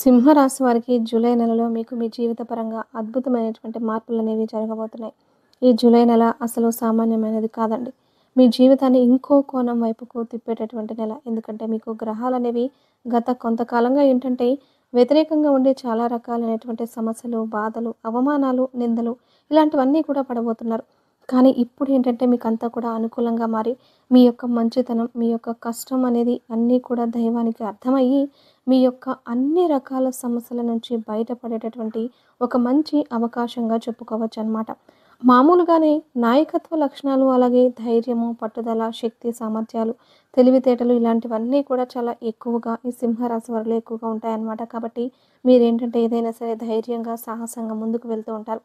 సింహరాశి వారికి జూలై నెలలో మీకు మీ జీవిత పరంగా అద్భుతమైనటువంటి మార్పులనేవి జరగబోతున్నాయి. ఈ జూలై నెల అసలు సామాన్యమైనది కాదండి. మీ జీవితాన్ని ఇంకో కోణం వైపుకు తిప్పేటటువంటి నెల. ఎందుకంటే మీకు గ్రహాలనేవి గత కొంతకాలంగా ఏంటంటే వ్యతిరేకంగా ఉండే చాలా రకాలైనటువంటి సమస్యలు, బాధలు, అవమానాలు, నిందలు ఇలాంటివన్నీ కూడా పడబోతున్నారు. కానీ ఇప్పుడు ఏంటంటే మీకంతా కూడా అనుకూలంగా మారి మీ యొక్క మంచితనం, మీ యొక్క కష్టం అనేది అన్నీ కూడా దైవానికి అర్థమయ్యి మీ యొక్క అన్ని రకాల సమస్యల నుంచి బయటపడేటటువంటి ఒక మంచి అవకాశంగా చెప్పుకోవచ్చనమాట. మామూలుగానే నాయకత్వ లక్షణాలు, అలాగే ధైర్యము, పట్టుదల, శక్తి, సామర్థ్యాలు, తెలివితేటలు ఇలాంటివన్నీ కూడా చాలా ఎక్కువగా ఈ సింహరాశి వారిలో ఎక్కువగా ఉంటాయన్నమాట. కాబట్టి మీరేంటంటే ఏదైనా సరే ధైర్యంగా, సాహసంగా ముందుకు వెళ్తూ ఉంటారు.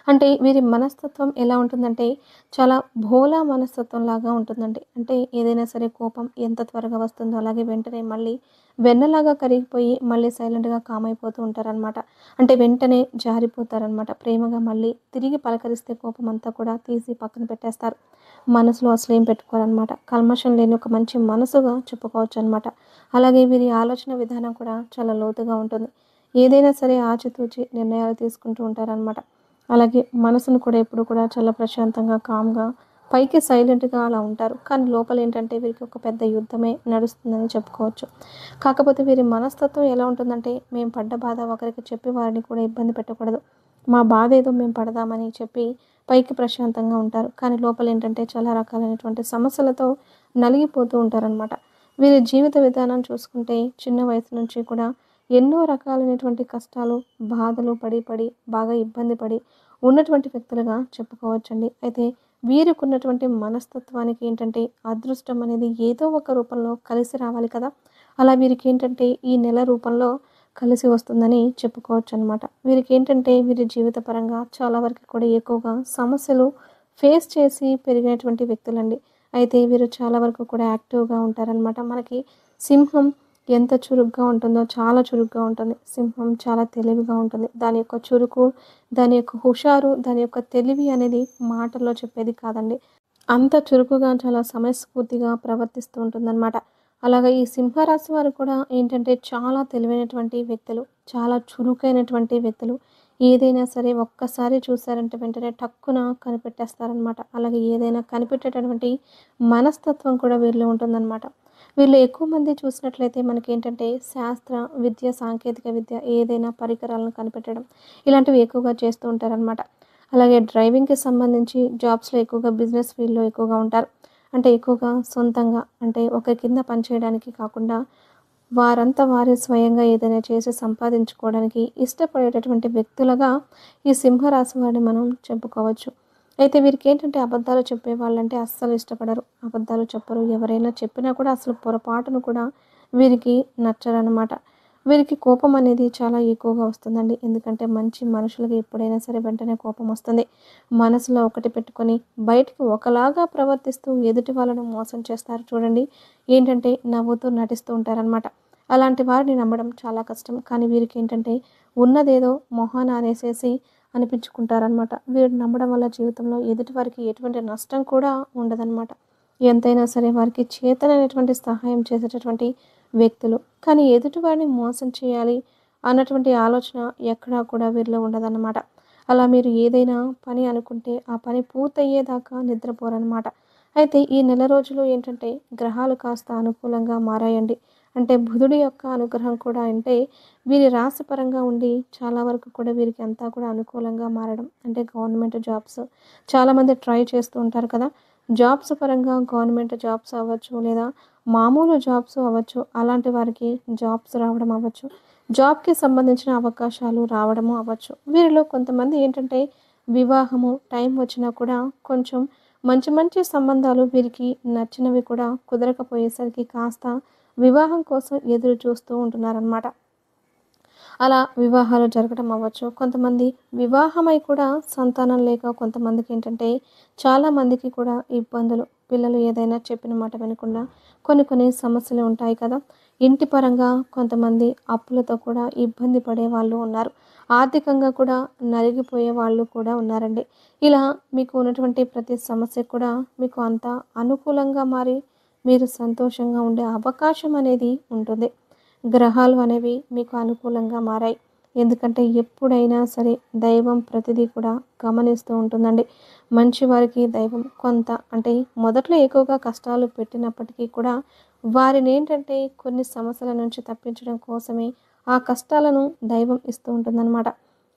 అంటే వీరి మనస్తత్వం ఎలా ఉంటుందంటే, చాలా భోలా మనస్తత్వంలాగా ఉంటుందండి. అంటే ఏదైనా సరే కోపం ఎంత త్వరగా వస్తుందో, అలాగే వెంటనే మళ్ళీ వెన్నలాగా కరిగిపోయి, మళ్ళీ సైలెంట్‌గా కామ్ అయిపోతూ ఉంటారనమాట. అంటే వెంటనే జారిపోతారనమాట. ప్రేమగా మళ్ళీ తిరిగి పలకరిస్తే కోపమంతా కూడా తీసి పక్కన పెట్టేస్తారు. మనసులో అసలేం పెట్టుకోరనమాట. కల్మషం లేని ఒక మంచి మనసుగా చెప్పుకోవచ్చనమాట. అలాగే వీరి ఆలోచన విధానం కూడా చాలా లోతుగా ఉంటుంది. ఏదైనా సరే ఆచితూచి నిర్ణయాలు తీసుకుంటూ ఉంటారనమాట. అలాగే మనసును కూడా ఎప్పుడు కూడా చాలా ప్రశాంతంగా, కామ్‌గా, పైకి సైలెంట్‌గా అలా ఉంటారు. కానీ లోపలేంటంటే వీరికి ఒక పెద్ద యుద్ధమే నడుస్తుందని చెప్పుకోవచ్చు. కాకపోతే వీరి మనస్తత్వం ఎలా ఉంటుందంటే, మేము పడ్డ బాధ ఒకరికి చెప్పి వారిని కూడా ఇబ్బంది పెట్టకూడదు. మా బాధ ఏదో మేము పడదామని చెప్పి పైకి ప్రశాంతంగా ఉంటారు. కానీ లోపలేంటంటే చాలా రకాలైనటువంటి సమస్యలతో నలిగిపోతూ ఉంటారనమాట. వీరి జీవిత విధానం చూసుకుంటే చిన్న వయసు నుంచి కూడా ఎన్నో రకాలైనటువంటి కష్టాలు, బాధలు పడి, పడి బాగా ఇబ్బంది పడి ఉన్నటువంటి వ్యక్తులుగా చెప్పుకోవచ్చండి. అయితే వీరికున్నటువంటి మనస్తత్వానికి ఏంటంటే అదృష్టం అనేది ఏదో ఒక రూపంలో కలిసి రావాలి కదా! అలా వీరికేంటంటే ఈ నెల రూపంలో కలిసి వస్తుందని చెప్పుకోవచ్చనమాట. వీరికేంటంటే వీరి జీవిత పరంగా చాలా వరకు కూడా ఎక్కువగా సమస్యలు ఫేస్ చేసి పెరిగినటువంటి వ్యక్తులండి. అయితే వీరు చాలా వరకు కూడా యాక్టివ్‌గా ఉంటారనమాట. మనకి సింహం ఎంత చురుగ్గా ఉంటుందో చాలా చురుగ్గా ఉంటుంది. సింహం చాలా తెలివిగా ఉంటుంది. దాని యొక్క చురుకు, దాని యొక్క హుషారు, దాని యొక్క తెలివి అనేది మాటల్లో చెప్పేది కాదండి. అంత చురుకుగా చాలా సమయస్ఫూర్తిగా ప్రవర్తిస్తూ ఉంటుందన్నమాట. అలాగా ఈ సింహరాశి వారు కూడా ఏంటంటే చాలా తెలివైనటువంటి వ్యక్తులు. చాలా చురుకైనటువంటి వ్యక్తులు. ఏదైనా సరే ఒక్కసారి చూసారంటే వెంటనే టక్కున కనిపెట్టేస్తారనమాట. అలాగే ఏదైనా కనిపెట్టేటటువంటి మనస్తత్వం కూడా వీరిలో ఉంటుందన్నమాట. వీళ్ళు ఎక్కువ మంది చూసినట్లయితే మనకేంటంటే శాస్త్ర, విద్య, సాంకేతిక విద్య ఏదైనా పరికరాలను కనిపెట్టడం ఇలాంటివి ఎక్కువగా చేస్తూ ఉంటారనమాట. అలాగే డ్రైవింగ్‌కి సంబంధించి జాబ్స్‌లో ఎక్కువగా బిజినెస్ ఫీల్డ్‌లో ఎక్కువగా ఉంటారు. అంటే ఎక్కువగా సొంతంగా అంటే ఒకరి కింద పనిచేయడానికి కాకుండా వారంతా వారే స్వయంగా ఏదైనా చేసి సంపాదించుకోవడానికి ఇష్టపడేటటువంటి వ్యక్తులుగా ఈ సింహరాశి వారిని మనం చెప్పుకోవచ్చు. అయితే వీరికేంటంటే అబద్ధాలు చెప్పేవాళ్ళంటే అస్సలు ఇష్టపడరు. అబద్ధాలు చెప్పరు. ఎవరైనా చెప్పినా కూడా అసలు పొరపాటును కూడా వీరికి నచ్చరనమాట. వీరికి కోపం అనేది చాలా ఎక్కువగా వస్తుందండి. ఎందుకంటే మంచి మనుషులకి ఎప్పుడైనా సరే వెంటనే కోపం వస్తుంది. మనసులో ఒకటి పెట్టుకొని బయటికి ఒకలాగా ప్రవర్తిస్తూ ఎదుటి వాళ్ళను మోసం చేస్తారు చూడండి. ఏంటంటే నవ్వుతూ నటిస్తూ ఉంటారనమాట. అలాంటి వారిని నమ్మడం చాలా కష్టం. కానీ వీరికేంటంటే ఉన్నదేదో మొహాన అనేసేసి అనిపించుకుంటారనమాట. వీరు నమ్మడం వల్ల జీవితంలో ఎదుటి వారికి ఎటువంటి నష్టం కూడా ఉండదనమాట. ఎంతైనా సరే వారికి చేతనైనటువంటి సహాయం చేసేటటువంటి వ్యక్తులు. కానీ ఎదుటి వారిని మోసం చేయాలి అన్నటువంటి ఆలోచన ఎక్కడా కూడా వీరిలో ఉండదన్నమాట. అలా మీరు ఏదైనా పని అనుకుంటే ఆ పని పూర్తయ్యేదాకా నిద్రపోరనమాట. అయితే ఈ నెల రోజులు ఏంటంటే గ్రహాలు కాస్త అనుకూలంగా మారాయండి. అంటే బుధుడి యొక్క అనుగ్రహం కూడా అంటే వీరి రాశి పరంగా ఉండి చాలా వరకు కూడా వీరికి అంతా కూడా అనుకూలంగా మారడం. అంటే గవర్నమెంట్ జాబ్స్ చాలామంది ట్రై చేస్తూ ఉంటారు కదా! జాబ్స్ పరంగా గవర్నమెంట్ జాబ్స్ అవ్వచ్చు, లేదా మామూలు జాబ్స్ అవ్వచ్చు. అలాంటి వారికి జాబ్స్ రావడం అవ్వచ్చు. జాబ్‌కి సంబంధించిన అవకాశాలు రావడము అవ్వచ్చు. వీరిలో కొంతమంది ఏంటంటే వివాహము టైం వచ్చినా కూడా కొంచెం మంచి మంచి సంబంధాలు వీరికి నచ్చినవి కూడా కుదరకపోయేసరికి కాస్త వివాహం కోసం ఎదురు చూస్తూ ఉంటున్నారనమాట. అలా వివాహాలు జరగడం అవ్వచ్చు. కొంతమంది వివాహమై కూడా సంతానం లేక కొంతమందికేంటంటే చాలామందికి కూడా ఇబ్బందులు. పిల్లలు ఏదైనా చెప్పిన మాట వినకుండా కొన్ని కొన్ని సమస్యలు ఉంటాయి కదా! ఇంటి పరంగా కొంతమంది అప్పులతో కూడా ఇబ్బంది పడేవాళ్ళు ఉన్నారు. ఆర్థికంగా కూడా నలిగిపోయే వాళ్ళు కూడా ఉన్నారండి. ఇలా మీకు ఉన్నటువంటి ప్రతి సమస్య కూడా మీకు అంతా అనుకూలంగా మారి మీరు సంతోషంగా ఉండే అవకాశం అనేది ఉంటుంది. గ్రహాలు అనేవి మీకు అనుకూలంగా మారాయి. ఎందుకంటే ఎప్పుడైనా సరే దైవం ప్రతిదీ కూడా గమనిస్తూ ఉంటుందండి. మంచి వారికి దైవం కొంత అంటే మొదట్లో ఎక్కువగా కష్టాలు పెట్టినప్పటికీ కూడా వారినేంటంటే కొన్ని సమస్యల నుంచి తప్పించడం కోసమే ఆ కష్టాలను దైవం ఇస్తూ ఉంటుందన్నమాట.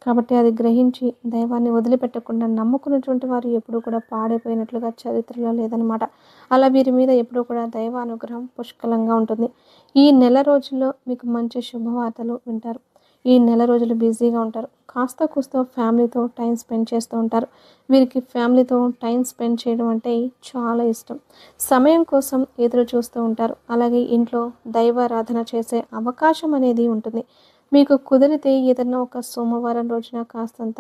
కాబట్టి అది గ్రహించి దైవాన్ని వదిలిపెట్టకుండా నమ్ముకున్నటువంటి వారు ఎప్పుడూ కూడా పాడైపోయినట్లుగా చరిత్రలో లేదనమాట. అలా వీరి మీద ఎప్పుడూ కూడా దైవ అనుగ్రహం పుష్కలంగా ఉంటుంది. ఈ నెల రోజుల్లో మీకు మంచి శుభవార్తలు వింటారు. ఈ నెల రోజులు బిజీగా ఉంటారు. కాస్త కూస్తో ఫ్యామిలీతో టైం స్పెండ్ చేస్తూ ఉంటారు. వీరికి ఫ్యామిలీతో టైం స్పెండ్ చేయడం అంటే చాలా ఇష్టం. సమయం కోసం ఎదురు చూస్తూ ఉంటారు. అలాగే ఇంట్లో దైవారాధన చేసే అవకాశం అనేది ఉంటుంది. మీకు కుదిరితే ఏదన్నా ఒక సోమవారం రోజున కాస్తంత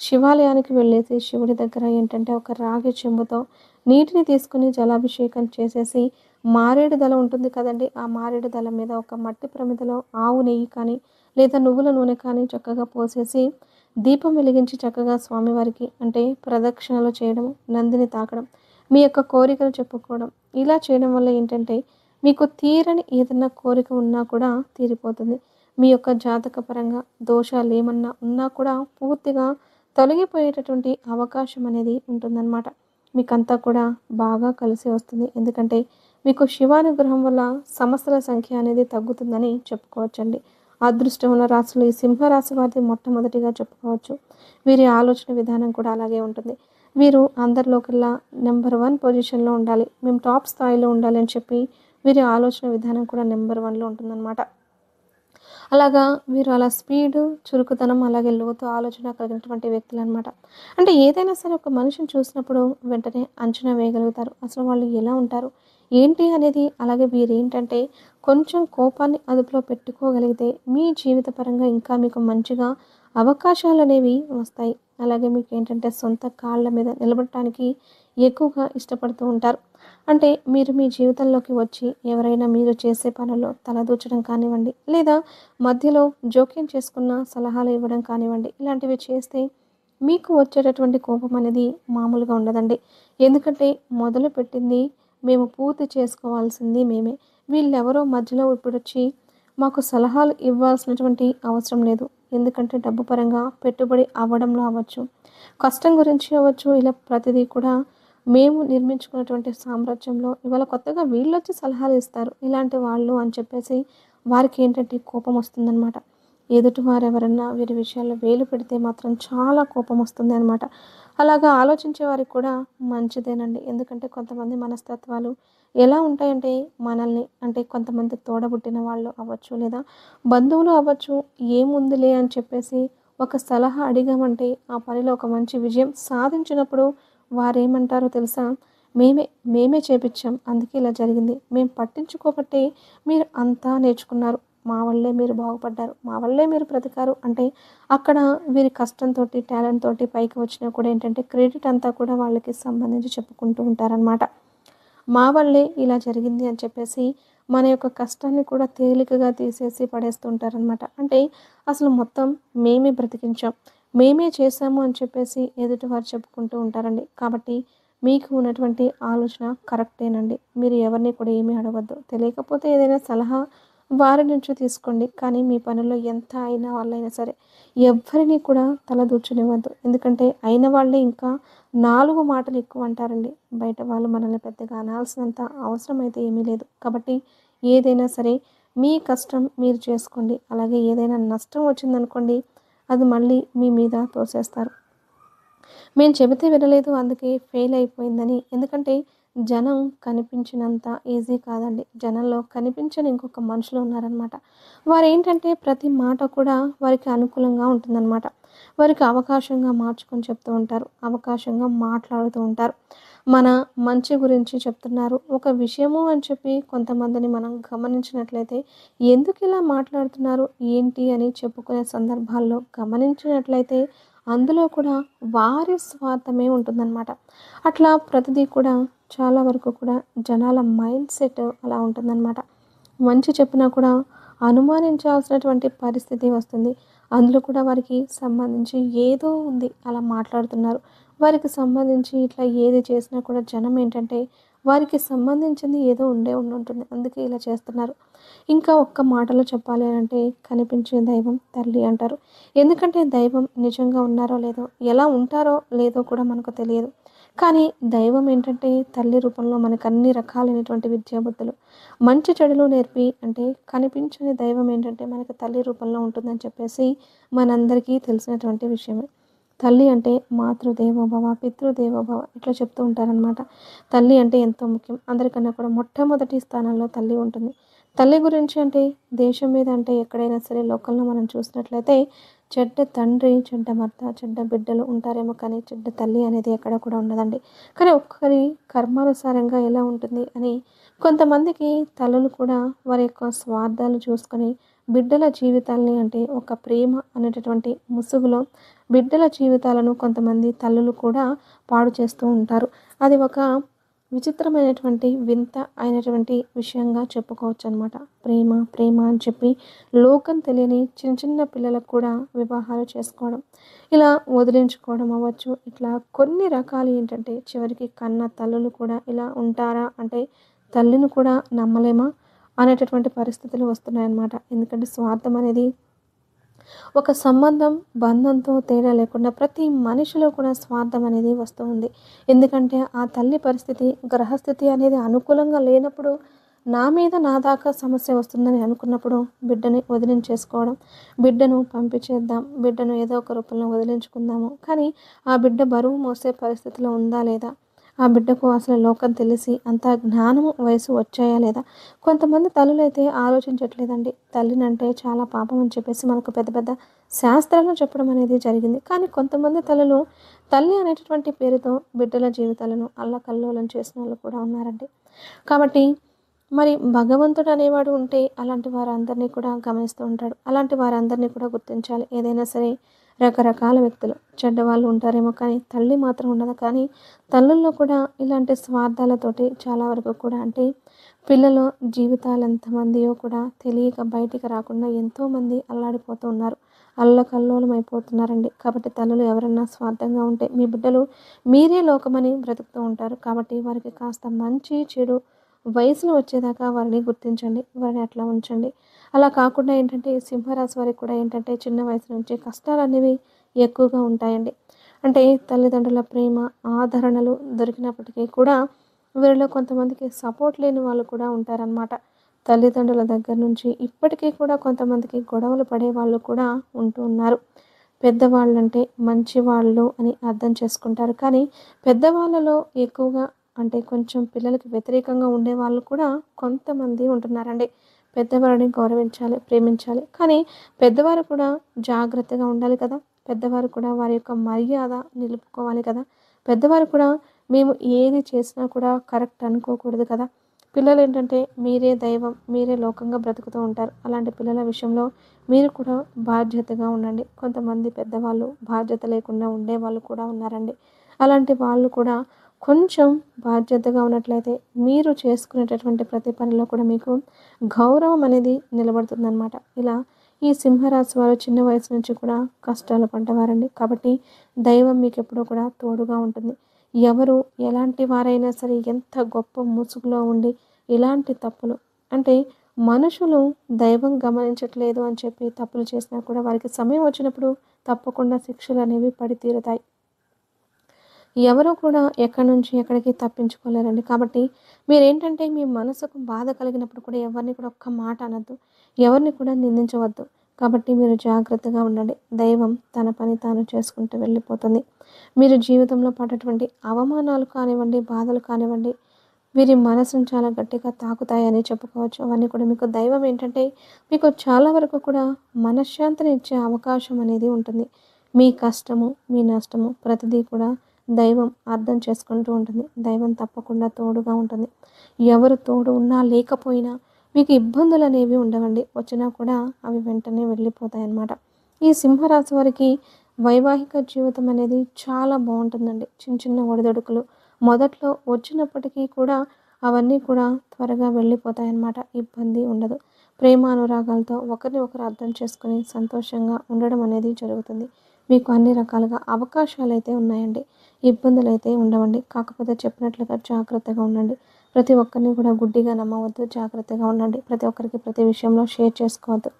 శివాలయానికి వెళ్ళేసి శివుడి దగ్గర ఏంటంటే ఒక రాగి చెంబుతో నీటిని తీసుకుని జలాభిషేకం చేసేసి మారేడు దళ ఉంటుంది కదండి. ఆ మారేడు దళం మీద ఒక మట్టి ప్రమిదలో ఆవు నెయ్యి కానీ లేదా నువ్వుల నూనె కానీ చక్కగా పోసేసి దీపం వెలిగించి చక్కగా స్వామివారికి అంటే ప్రదక్షిణలు చేయడం, నందిని తాకడం, మీ యొక్క కోరికలు చెప్పుకోవడం ఇలా చేయడం వల్ల ఏంటంటే మీకు తీరని ఏదన్నా కోరిక ఉన్నా కూడా తీరిపోతుంది. మీ యొక్క జాతక పరంగా దోషాలు ఏమన్నా ఉన్నా కూడా పూర్తిగా తొలగిపోయేటటువంటి అవకాశం అనేది ఉంటుందన్నమాట. మీకంతా కూడా బాగా కలిసి వస్తుంది. ఎందుకంటే మీకు శివానుగ్రహం వల్ల సమస్యల సంఖ్య అనేది తగ్గుతుందని చెప్పుకోవచ్చండి. అదృష్టం ఉన్న రాశులు ఈ సింహరాశి వారిది మొట్టమొదటిగా చెప్పుకోవచ్చు. వీరి ఆలోచన విధానం కూడా అలాగే ఉంటుంది. వీరు అందరిలోకెల్లా నెంబర్ 1 పొజిషన్‌లో ఉండాలి. మేము టాప్ స్థాయిలో ఉండాలి అని చెప్పి వీరి ఆలోచన విధానం కూడా నెంబర్ 1లో ఉంటుందన్నమాట. అలాగా వీరు అలా స్పీడు, చురుకుతనం అలాగే లోతు ఆలోచన కలిగినటువంటి వ్యక్తులనమాట. అంటే ఏదైనా సరే ఒక మనిషిని చూసినప్పుడు వెంటనే అంచనా వేయగలుగుతారు. అసలు వాళ్ళు ఎలా ఉంటారు? ఏంటి అనేది అలాగే వీరేంటంటే కొంచెం కోపాన్ని అదుపులో పెట్టుకోగలిగితే మీ జీవిత పరంగా ఇంకా మీకు మంచిగా అవకాశాలనేవి వస్తాయి. అలాగే మీకేంటంటే సొంత కాళ్ళ మీద నిలబడటానికి ఎక్కువగా ఇష్టపడుతూ ఉంటారు. అంటే మీరు మీ జీవితంలోకి వచ్చి ఎవరైనా మీరు చేసే పనుల్లో తలదూర్చడం కానివ్వండి, లేదా మధ్యలో జోక్యం చేసుకున్న సలహాలు ఇవ్వడం కానివ్వండి, ఇలాంటివి చేస్తే మీకు వచ్చేటటువంటి కోపం అనేది మామూలుగా ఉండదండి. ఎందుకంటే మొదలుపెట్టింది మేము పూర్తి చేసుకోవాల్సింది మేమే. వీళ్ళెవరో మధ్యలో ఇప్పుడొచ్చి మాకు సలహాలు ఇవ్వాల్సినటువంటి అవసరం లేదు. ఎందుకంటే డబ్బు పరంగా పెట్టుబడి అవ్వడంలో అవ్వచ్చు, కష్టం గురించి అవ్వచ్చు, ఇలా ప్రతిదీ కూడా మేము నిర్మించుకున్నటువంటి సామ్రాజ్యంలో ఇవాళ కొత్తగా వీళ్ళొచ్చి సలహాలు ఇస్తారు. ఇలాంటి వాళ్ళు అని చెప్పేసి వారికి ఏంటంటే కోపం వస్తుందనమాట. ఎదుటివారు ఎవరన్నా వీరి విషయాల్లో వేలు పెడితే మాత్రం చాలా కోపం వస్తుంది అనమాట. అలాగా ఆలోచించే వారికి కూడా మంచిదేనండి. ఎందుకంటే కొంతమంది మనస్తత్వాలు ఎలా ఉంటాయంటే మనల్ని అంటే కొంతమంది తోడబుట్టిన వాళ్ళు అవ్వచ్చు, లేదా బంధువులు అవ్వచ్చు, ఏముందిలే అని చెప్పేసి ఒక సలహా అడిగామంటే ఆ పనిలో ఒక మంచి విజయం సాధించినప్పుడు వారేమంటారో తెలుసా? మేమే మేమే చేపిచ్చాం. అందుకే ఇలా జరిగింది. మేము పట్టించుకోబట్టే మీరు అంతా నేర్చుకున్నారు. మా వల్లే మీరు బాగుపడ్డారు. మా వల్లే మీరు బ్రతికారు. అంటే అక్కడ వీరి కష్టంతోటి, టాలెంట్ తోటి పైకి వచ్చినా కూడా ఏంటంటే క్రెడిట్ అంతా కూడా వాళ్ళకి సంబంధించి చెప్పుకుంటూ ఉంటారనమాట. మా వల్లే ఇలా జరిగింది అని చెప్పేసి మన యొక్క కష్టాన్ని కూడా తేలికగా తీసేసి పడేస్తూ ఉంటారనమాట. అంటే అసలు మొత్తం మేమే బ్రతికించాం, మేమే చేశాము అని చెప్పేసి ఎదుటివారు చెప్పుకుంటూ ఉంటారండి. కాబట్టి మీకు ఉన్నటువంటి ఆలోచన కరెక్టేనండి. మీరు ఎవరిని కూడా ఏమీ అడగొద్దు. తెలియకపోతే ఏదైనా సలహా వారి నుంచి తీసుకోండి. కానీ మీ పనుల్లో ఎంత అయిన వాళ్ళైనా సరే ఎవ్వరిని కూడా తలదూర్చనివ్వద్దు. ఎందుకంటే అయిన వాళ్ళే ఇంకా 4 మాటలు ఎక్కువ అంటారండి. బయట వాళ్ళు మనల్ని పెద్దగా అనాల్సినంత అవసరం అయితే ఏమీ లేదు. కాబట్టి ఏదైనా సరే మీ కష్టం మీరు చేసుకోండి. అలాగే ఏదైనా నష్టం వచ్చిందనుకోండి అది మళ్ళీ మీ మీద తోసేస్తారు. మేము చెబితే వినలేదు అందుకే ఫెయిల్ అయిపోయిందని. ఎందుకంటే జనం కనిపించినంత ఈజీ కాదండి. జనంలో కనిపించని ఇంకొక మనుషులు ఉన్నారనమాట. వారేంటంటే ప్రతి మాట కూడా వారికి అనుకూలంగా ఉంటుందన్నమాట. వారికి అవకాశంగా మార్చుకొని చెప్తూ ఉంటారు. అవకాశంగా మాట్లాడుతూ ఉంటారు. మన మంచి గురించి చెప్తున్నారు. ఒక విషయము అని చెప్పి కొంతమందిని మనం గమనించినట్లయితే ఎందుకు ఇలా మాట్లాడుతున్నారు? ఏంటి? అని చెప్పుకునే సందర్భాల్లో గమనించినట్లయితే అందులో కూడా వారి స్వార్థమే ఉంటుందన్నమాట. అట్లా ప్రతిదీ కూడా చాలా వరకు కూడా జనాల మైండ్ సెట్ అలా ఉంటుందన్నమాట. మంచి చెప్పినా కూడా అనుమానించాల్సినటువంటి పరిస్థితి వస్తుంది. అందులో కూడా వారికి సంబంధించి ఏదో ఉంది అలా మాట్లాడుతున్నారు. వారికి సంబంధించి ఇట్లా ఏది చేసినా కూడా జనం ఏంటంటే వారికి సంబంధించింది ఏదో ఉండుంటుంది. అందుకే ఇలా చేస్తున్నారు. ఇంకా ఒక్క మాటలో చెప్పాలి అనంటే కనిపించే దైవం తల్లి అంటారు. ఎందుకంటే దైవం నిజంగా ఉన్నారో లేదో, ఎలా ఉంటారో లేదో కూడా మనకు తెలియదు. కానీ దైవం ఏంటంటే తల్లి రూపంలో మనకు అన్ని రకాలైనటువంటి విద్యాబుద్ధులు, మంచి చెడులు నేర్పి అంటే కనిపించని దైవం ఏంటంటే మనకు తల్లి రూపంలో ఉంటుందని చెప్పేసి మనందరికీ తెలిసినటువంటి విషయమే. తల్లి అంటే మాతృదేవోభవ, పితృదేవోభవ ఇట్లా చెప్తూ ఉంటారనమాట. తల్లి అంటే ఎంతో ముఖ్యం. అందరికన్నా కూడా మొట్టమొదటి స్థానంలో తల్లి ఉంటుంది. తల్లి గురించి అంటే దేశం మీద అంటే ఎక్కడైనా సరే లోకల్‌లో మనం చూసినట్లయితే చెడ్డ తండ్రి, చెడ్డ భర్త, చెడ్డ బిడ్డలు ఉంటారేమో కానీ చెడ్డ తల్లి అనేది ఎక్కడ కూడా ఉండదండి. కానీ ఒక్కరి కర్మానుసారంగా ఎలా ఉంటుంది అని కొంతమందికి తల్లులు కూడా వారి యొక్క స్వార్థాలు చూసుకొని బిడ్డల జీవితాల్ని అంటే ఒక ప్రేమ అనేటటువంటి ముసుగులో బిడ్డల జీవితాలను కొంతమంది తల్లులు కూడా పాడు చేస్తూ ఉంటారు. అది ఒక విచిత్రమైనటువంటి వింత అయినటువంటి విషయంగా చెప్పుకోవచ్చనమాట. ప్రేమ, ప్రేమ అని చెప్పి లోకం తెలియని చిన్న చిన్న పిల్లలకు కూడా వివాహాలు చేసుకోవడం, ఇలా వదిలించుకోవడం అవ్వచ్చు. ఇట్లా కొన్ని రకాలు ఏంటంటే చివరికి కన్న తల్లులు కూడా ఇలా ఉంటారా అంటే తల్లిని కూడా నమ్మలేమా అనేటటువంటి పరిస్థితులు వస్తున్నాయన్నమాట. ఎందుకంటే స్వార్థం అనేది ఒక సంబంధం, బంధంతో తేడా లేకుండా ప్రతి మనిషిలో కూడా స్వార్థం అనేది వస్తూ ఉంది. ఎందుకంటే ఆ తల్లి పరిస్థితి, గ్రహస్థితి అనేది అనుకూలంగా లేనప్పుడు నా మీద నా దాకా సమస్య వస్తుందని అనుకున్నప్పుడు బిడ్డని వదిలించేసుకోవడం, బిడ్డను పంపించేద్దాం, బిడ్డను ఏదో ఒక రూపంలో వదిలించుకుందాము. కానీ ఆ బిడ్డ బరువు మోసే పరిస్థితిలో ఉందా లేదా? ఆ బిడ్డకు అసలు లోకం తెలిసి అంత జ్ఞానము వయసు వచ్చాయా లేదా? కొంతమంది తల్లులైతే ఆలోచించట్లేదండి. తల్లినంటే చాలా పాపం అని చెప్పేసి మనకు పెద్ద పెద్ద శాస్త్రాలు చెప్పడం అనేది జరిగింది. కానీ కొంతమంది తల్లులు తల్లి అనేటటువంటి పేరుతో బిడ్డల జీవితాలను అల్లకల్లోలం చేసిన వాళ్ళు కూడా ఉన్నారండి. కాబట్టి మరి భగవంతుడు అనేవాడు ఉంటే అలాంటి వారందరినీ కూడా గమనిస్తూ ఉంటాడు. అలాంటి వారందరినీ కూడా గుర్తించాలి. ఏదైనా సరే రకరకాల వ్యక్తులు చెడ్డవాళ్ళు ఉంటారేమో కానీ తల్లి మాత్రం ఉండదు. కానీ తల్లుల్లో కూడా ఇలాంటి స్వార్థాలతోటి చాలా వరకు కూడా అంటే పిల్లల జీవితాలు ఎంతమందియో కూడా తెలియక బయటికి రాకుండా ఎంతోమంది అల్లాడిపోతూ ఉన్నారు. అల్లకల్లోలం అయిపోతున్నారండి. కాబట్టి తల్లులు ఎవరన్నా స్వార్థంగా ఉంటే మీ బిడ్డలు మీరే లోకమని బ్రతుకుతూ ఉంటారు. కాబట్టి వారికి కాస్త మంచి చెడు వయసులో వచ్చేదాకా వారిని గుర్తించండి. వారిని అట్లా ఉంచండి. అలా కాకుండా ఏంటంటే సింహరాశి వారికి కూడా ఏంటంటే చిన్న వయసు నుంచే కష్టాలనేవి ఎక్కువగా ఉంటాయండి. అంటే తల్లిదండ్రుల ప్రేమ, ఆదరణలు దొరికినప్పటికీ కూడా వీరిలో కొంతమందికి సపోర్ట్ లేని వాళ్ళు కూడా ఉంటారనమాట. తల్లిదండ్రుల దగ్గర నుంచి ఇప్పటికీ కూడా కొంతమందికి గొడవలు పడే వాళ్ళు కూడా ఉంటూ ఉన్నారు. పెద్దవాళ్ళంటే మంచివాళ్ళు అని అర్థం చేసుకుంటారు. కానీ పెద్దవాళ్ళలో ఎక్కువగా అంటే కొంచెం పిల్లలకి వ్యతిరేకంగా ఉండేవాళ్ళు కూడా కొంతమంది ఉంటున్నారండి. పెద్దవారిని గౌరవించాలి, ప్రేమించాలి. కానీ పెద్దవారు కూడా జాగ్రత్తగా ఉండాలి కదా! పెద్దవారు కూడా వారి యొక్క మర్యాద నిలుపుకోవాలి కదా! పెద్దవారు కూడా మేము ఏది చేసినా కూడా కరెక్ట్ అనుకోకూడదు కదా! పిల్లలేంటంటే మీరే దైవం, మీరే లోకంగా బ్రతుకుతూ ఉంటారు. అలాంటి పిల్లల విషయంలో మీరు కూడా బాధ్యతగా ఉండండి. కొంతమంది పెద్దవాళ్ళు బాధ్యత లేకుండా ఉండేవాళ్ళు కూడా ఉన్నారండి. అలాంటి వాళ్ళు కూడా కొంచెం బాధ్యతగా ఉన్నట్లయితే మీరు చేసుకునేటటువంటి ప్రతి పనిలో కూడా మీకు గౌరవం అనేది నిలబడుతుందనమాట. ఇలా ఈ సింహరాశి వారు చిన్న వయసు నుంచి కూడా కష్టాలు పడ్డవారండి. కాబట్టి దైవం మీకు ఎప్పుడూ కూడా తోడుగా ఉంటుంది. ఎవరు ఎలాంటి వారైనా సరే ఎంత గొప్ప ముసుగులో ఉండి ఇలాంటి తప్పులు అంటే మనుషులు దైవం గమనించట్లేదు అని చెప్పి తప్పులు చేసినా కూడా వారికి సమయం వచ్చినప్పుడు తప్పకుండా శిక్షలు అనేవి పడి తీరుతాయి. ఎవరు కూడా ఎక్కడి నుంచి ఎక్కడికి తప్పించుకోలేరండి. కాబట్టి మీరేంటంటే మీ మనసుకు బాధ కలిగినప్పుడు కూడా ఎవరిని కూడా ఒక్క మాట అనొద్దు. ఎవరిని కూడా నిందించవద్దు. కాబట్టి మీరు జాగ్రత్తగా ఉండండి. దైవం తన పని తాను చేసుకుంటూ వెళ్ళిపోతుంది. మీరు జీవితంలో పడ్డటువంటి అవమానాలు కానివ్వండి, బాధలు కానివ్వండి, వీరి మనసును చాలా గట్టిగా తాకుతాయని చెప్పుకోవచ్చు. అవన్నీ కూడా మీకు దైవం ఏంటంటే మీకు చాలా వరకు కూడా మనశ్శాంతిని ఇచ్చే అవకాశం అనేది ఉంటుంది. మీ కష్టము, మీ నష్టము ప్రతిదీ కూడా దైవం అర్థం చేసుకుంటూ ఉంటుంది. దైవం తప్పకుండా తోడుగా ఉంటుంది. ఎవరు తోడు ఉన్నా లేకపోయినా మీకు ఇబ్బందులు అనేవి ఉండవండి. వచ్చినా కూడా అవి వెంటనే వెళ్ళిపోతాయన్నమాట. ఈ సింహరాశి వారికి వైవాహిక జీవితం అనేది చాలా బాగుంటుందండి. చిన్న చిన్న ఒడిదొడుకులు మొదట్లో వచ్చినప్పటికీ కూడా అవన్నీ కూడా త్వరగా వెళ్ళిపోతాయన్నమాట. ఇబ్బంది ఉండదు. ప్రేమ అనురాగాలతో ఒకరిని ఒకరు అర్థం చేసుకుని సంతోషంగా ఉండడం అనేది జరుగుతుంది. మీకు అన్ని రకాలుగా అవకాశాలైతే ఉన్నాయండి. ఇబ్బందులైతే ఉండవండి. కాకపోతే చెప్పినట్లుగా జాగ్రత్తగా ఉండండి. ప్రతి ఒక్కరిని కూడా గుడ్డిగా నమ్మవద్దు. జాగ్రత్తగా ఉండండి. ప్రతి ఒక్కరికి ప్రతి విషయంలో షేర్ చేసుకోవద్దు.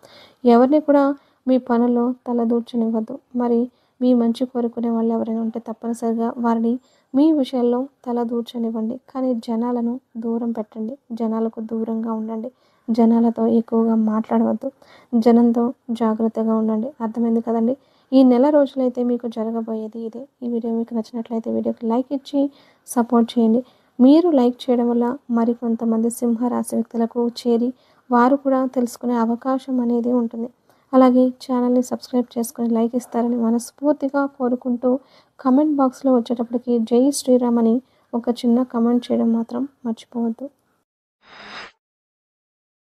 ఎవరిని కూడా మీ పనుల్లో తలదూర్చనివ్వద్దు. మరి మీ మంచి కోరుకునే వాళ్ళు ఎవరైనా ఉంటే తప్పనిసరిగా వారిని మీ విషయాల్లో తలదూర్చనివ్వండి. కానీ జనాలను దూరం పెట్టండి. జనాలకు దూరంగా ఉండండి. జనాలతో ఎక్కువగా మాట్లాడవద్దు. జనంతో జాగ్రత్తగా ఉండండి. అర్థమైంది కదండీ! ఈ నెల రోజులైతే మీకు జరగబోయేది ఇదే. ఈ వీడియో మీకు నచ్చినట్లయితే వీడియోకి లైక్ ఇచ్చి సపోర్ట్ చేయండి. మీరు లైక్ చేయడం వల్ల మరికొంతమంది సింహరాశి వ్యక్తులకు చేరి వారు కూడా తెలుసుకునే అవకాశం అనేది ఉంటుంది. అలాగే ఛానల్ని సబ్స్క్రైబ్ చేసుకొని లైక్ ఇస్తారని మనస్ఫూర్తిగా కోరుకుంటూ కమెంట్ బాక్స్లో వచ్చేటప్పటికి జై శ్రీరామ్ అని ఒక చిన్న కమెంట్ చేయడం మాత్రం మర్చిపోవద్దు.